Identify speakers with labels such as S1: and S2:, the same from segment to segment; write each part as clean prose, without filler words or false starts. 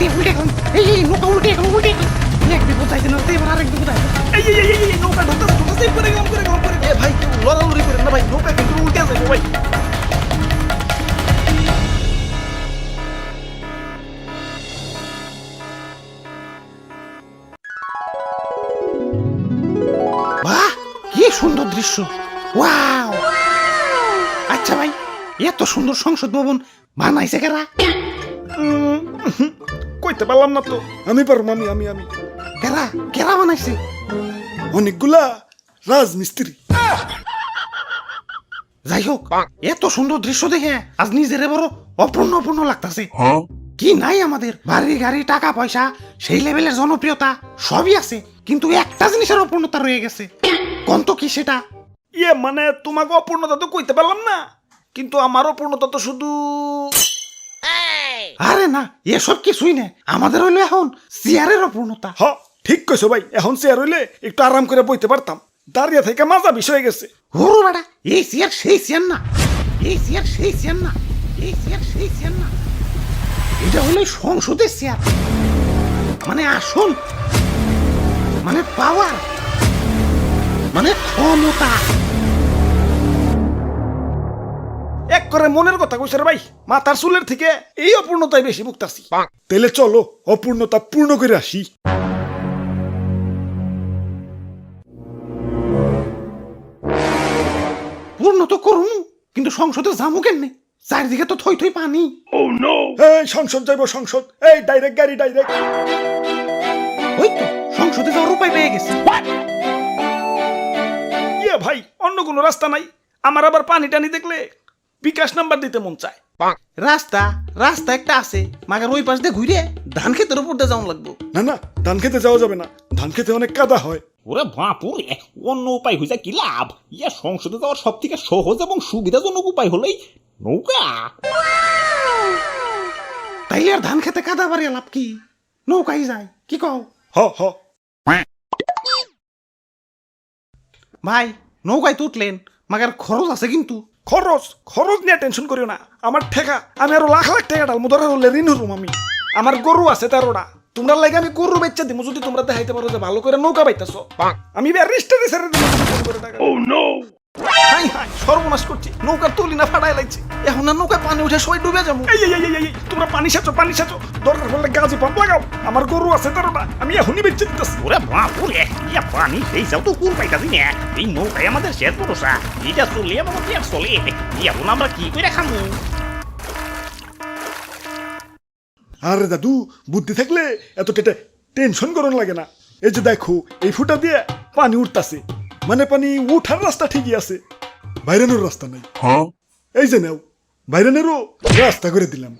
S1: উল্টে উল্টে এখন এই নৌকা উল্টে এখন উল্টে এক বিপদ যাইতে না এবার আরেক বিপদ আইছে এই নৌকা ঢুকতেছে করে গেলাম এ ভাই কেউ লড়ালড়ি করেন না ভাই নৌকা কিন্তু উল্টে যাবে ভাই বাহ কি সুন্দর দৃশ্য ওয়াও আচ্ছা ভাই এত সুন্দর সংসদ ভবন বানাইছে কারা
S2: কইতে পারলাম না তো আমি পারবো আমি
S1: কারা কারা বানাইছে
S2: অনেকগুলা রাজমিস্ত্রি
S1: যাই হোক এত সুন্দর দৃশ্য দেখে আজ নিজেরে বড় অপূর্ণ লাগতাছে কি নাই আমাদের বাড়ি গাড়ি টাকা পয়সা সেই লেভেলের জনপ্রিয়তা সবই আছে কিন্তু একটা জিনিসের অপূর্ণতা রয়ে গেছে কোন তো কি সেটা
S2: মানে তোমাকে অপূর্ণতা তো কইতে পারলাম না কিন্তু আমার অপূর্ণতা তো শুধু
S1: আরে না এসব কিছুই না আমাদের হইলো এখন চেয়ারের অপূর্ণতা
S2: ঠিক কইছো ভাই এখন চেয়ার হইলে একটু আরাম করে বইতে পারতাম দাঁড়িয়ে থেকে মাজা বিষয় গেছে
S1: ওরে বেটা এই চেয়ার সেই চেয়ার না এই চেয়ার সেই চেয়ার না এই চেয়ার সেই চেয়ার না এটা হলো সংসদের চেয়ার মানে আসল মানে পাওয়ার মানে ক্ষমতা
S2: এক করে মনের কথা কইছে রে ভাই মাথার চুলের থেকে এই অপূর্ণতাই বেশি ভুগতাছি তাইলে চলো অপূর্ণতা পূর্ণ করে আসি
S1: পূর্ণ তো করুন কিন্তু সংসদে যাবো কেমনে চারিদিকে তো থই থই পানি
S2: এই সংসদ যাইবো সংসদ এই ডাইরেক্ট গাড়ি ডাইরেক্ট
S1: ওই তো সংসদে যাওয়ার উপায় পেয়ে গেছে
S2: ভাই অন্য কোনো রাস্তা নাই আমার আবার পানি টানি দেখলে বিকাশ নাম্বার দিতে মন চায়
S1: রাস্তা একটা আছে মাগার ওই পাশ দিয়ে ঘুরে ধান ক্ষেতের উপর দিয়ে যাওয়া লাগবো
S2: না ধান খেতে যাওয়া যাবে না ধান খেতে অনেক কাদা হয়
S3: ওরে বাপুরে অন্য উপায় হয়েছে কি লাভ সংসদে যাওয়ার সব থেকে সহজ এবং সুবিধাজনক উপায় হলেই নৌকা
S1: তাইলে আর ধান খেতে কাদা বাড়িয়ে লাভ কি নৌকাই যায় কি কও
S2: হ
S1: ভাই নৌকায় তো উঠলেন মাগার খরচ আছে কিন্তু
S2: খরচ নিয়ে টেনশন করিও না আমার ঠেকা আমি আরো লাখ টাকা ডালমু ধরে হলে ঋণ হরুম আমি আমার গরু আছে 13টা তোমরা লাগে আমি গরু বেচা দিমু যদি তোমরা দেখাইতে পারো যে ভালো করে নৌকা বাইতাছো আমি রেজিস্টারে ছেড়ে দিমু হাই সর্বনাশ করছি নৌকার তুলি না ফাটাই লাগছে এখন আর নৌকায় পানি উঠে সবাই ডুবে যাবো তোমরা পানি সাচো দরকার পড়লে গাছে পাম্প লাগাও আমার গরু আছে 13টা আমি এখনই বেচে দিতেছি
S3: ওরে বাপুরে পানি এই যাও তো কোন পাইতাছি না এই নৌকায় আমাদের শেষ ভরসা এটা চলে আমার পেট চলে এখন আমরা কি করে খামু
S2: আরে দাদু বুদ্ধি থাকলে এত টেনশন করন লাগে না এই যে দেখো এই ফুটা দিয়ে পানি উঠতাছে মানে পানি উঠার রাস্তা ঠিকই আছে বাইরানোর রাস্তা নাই এই যে নাও বাইরানেরও রাস্তা করে দিলাম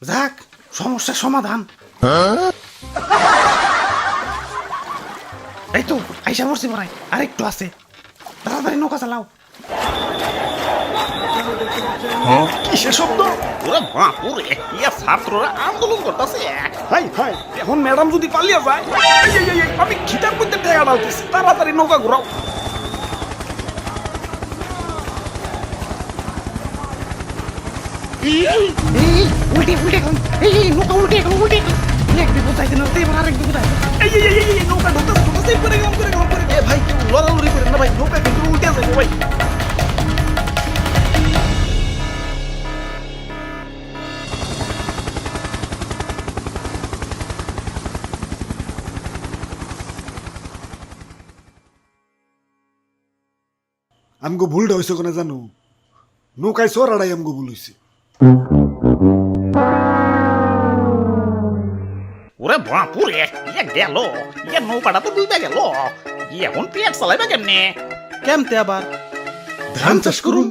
S1: যাক সমস্যার সমাধান এই তো আইসা পড়ছি মনে হয় আরেকটু আছে তাড়াতাড়ি নৌকা চালাও
S2: কিসের শব্দ
S3: ওরে বাপুরে ছাত্ররা আন্দোলন করতেছে
S2: হাই এখন ম্যাডাম যদি পালিয়ে যায় আমি খিটার মধ্যে টেকা ডালতেছি তাড়াতাড়ি নৌকা ঘুরাও
S1: উল্টে এখন এই নৌকা উল্টে এখন এক বিপদ যাইতে না এবার আরেক বিপদ আইছে
S2: নৌকা ঢুকতেছে করে গেলাম
S1: এ ভাই কেউ লড়ালড়ি করেন না ভাই নৌকা কিন্তু উল্টে যাবে ভাই
S2: আমগো ভুলটা হয়েছে কোনে জানো নৌকায় চড়াড়াই আমগো ভুল হয়েছে
S3: ওরে বাপুরে গেল নৌকাটা তো ডুবে গেল এখন পেট চালাইবা কেমনে
S1: কেমতে আবার
S2: ধান চাষ করুন